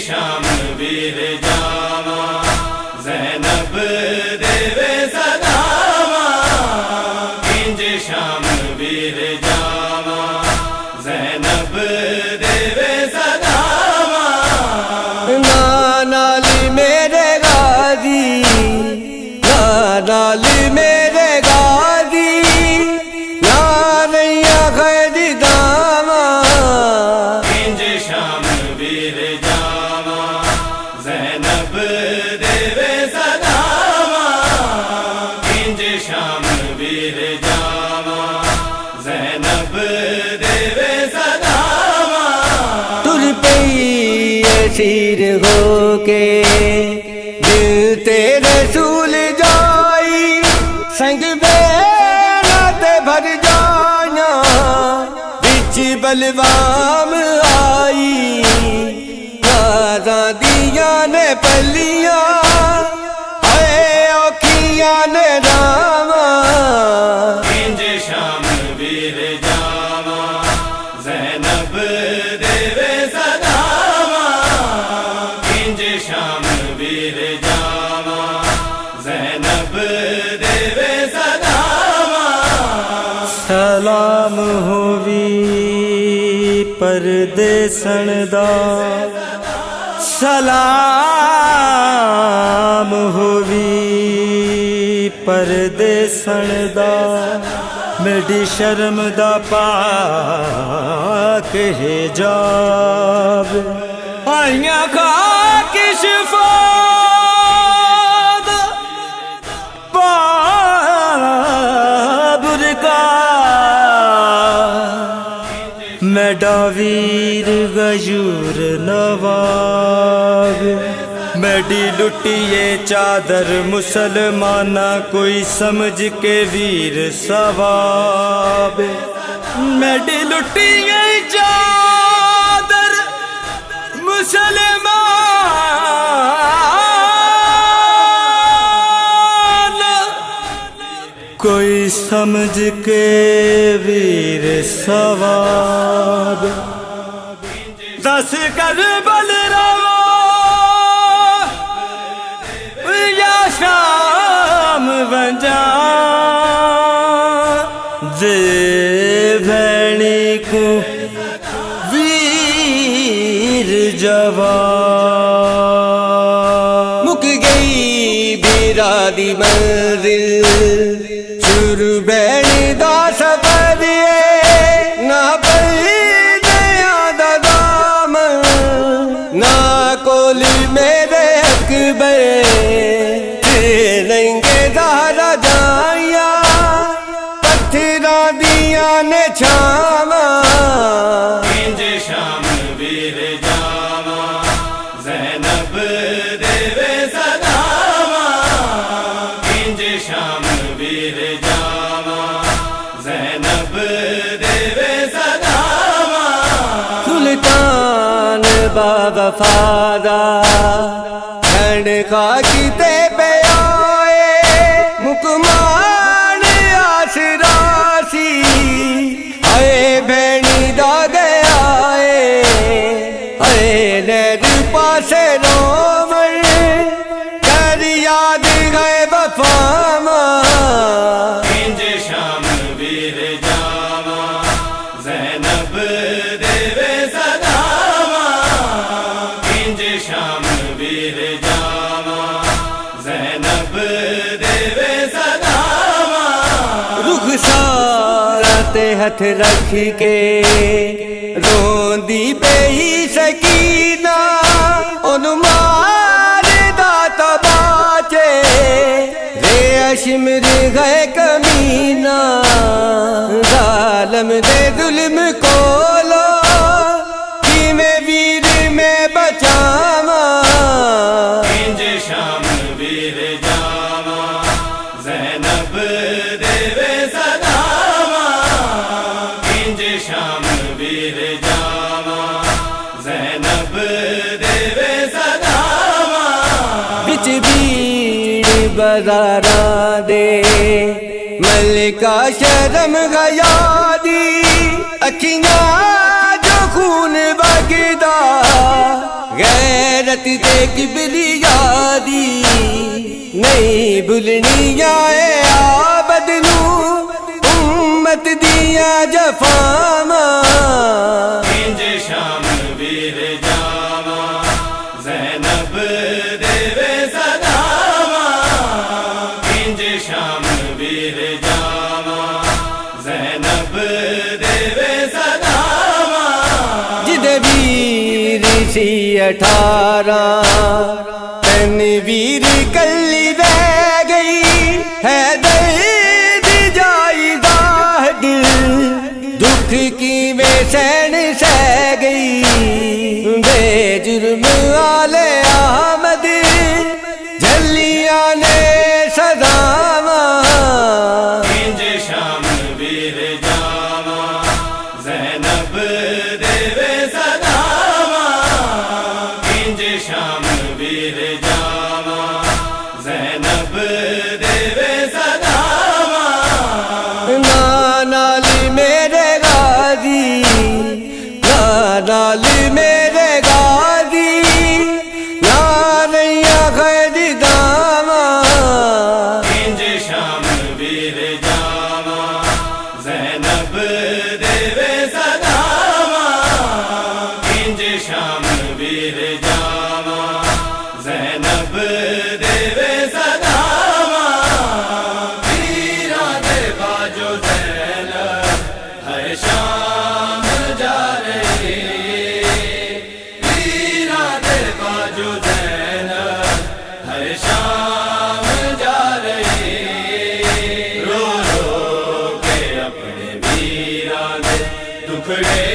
شام ویر جاوا زینب دیوے سداوا کنج شام ویر جاوا زینب دیوے سداوا نالی میرے غازی نالی میرے غازی نانیا خیر داما کنج شام ویر جاوا زینب دیوے سداوا کنج شام ویر جاوا زینب دیوے سداوا تر پئی اسیر ہو کے دل تیرے رسول جائی سنگ بیڑا بھر جانا بچ بلوام آئی رازاں دیاں نے پلیاں اے اوکھیاں نے راواں کنج شام ویر جاوا زینب دیوے سداوا کنج شام ویر جاوا زینب دیوے سداوا سلام ہووی پردیسن دا سلام ہووی پردیسن دا میری شرم دا پاک حجاب آئیاں خاک شفاد بابر کا میں ڈاویر غیور نواب میڈی لٹیے چادر مسلمانہ کوئی سمجھ کے ویر ثواب میڈی لٹیے چادر مسلمان کوئی سمجھ کے ویر ثواب دس کربل روا یا شام ونجا جے بھینی کو ویر جوان مک گئی بیرا دی منزل شروع بینی دا سفر نہ پردیا دا دامن نہ کولی میرے اکبر لیں گے دارا جائیا پتھرا دیا نے چھاواں کنج شام ویر جاوا زینب دیوے سداوا کنج شام ویر جاوا زینب دیوے سداوا سلطان بابا فادا کھنڈ خاکی تے پہ آئے مکمان آسراسی اے بھینی دا گیا اے نیر پاسے رومن کر یاد گئے وفاواں کنج شام ویر جاوا زینب دیوے سداوا کنج شام ویر جاوا زینب دیوے سداوا رخسارت ہتھ رکھ کے روندی پہ ہی سکینہ ان مار داتا باچے رے اشمر گئے کمینہ ظالم دے ظلم کو لو کی میں ویر میں بچاواں کنج شام ویر جاوا زینب دیوے سداوا کنج شام ویر جاوا زینب دیوے سداوا بچ بھیڑ بازاراں دے ملکہ شرم گیا دی اکھیاں جو خون بگدا غیرت تے کبریا دی نہیں بھلنیاں اے عابد نو امت دیاں جفاواں کنج شام ویر جاواں زینب دیوے صداواں کنج شام ویر جاواں زینب دیوے صداواں جدے ویر سی 18 تنویر کلی رہ گئی ہے درد جائی داہ دل دکھ کی میں سین سہ گئی بے جرم آلِ احمد جھلیاں نے سزاواں کنج شام ویر جاواں زینب دیوے صداواں کنج شام ویر جاواں زینب دیوے صداواں نال میرے غازی نال میرے غازی یاریاں خیر داواں کنج شام ویر جاواں زینب دیوے صداواں کنج شام ویر جاواں زینب دیوے صداواں ویراں دے باجو زینب ہر شام جا رہی ویراں دے باجو زینب ہر شام جا رہی رو رو کے اپنے ویراں دے ٹکڑے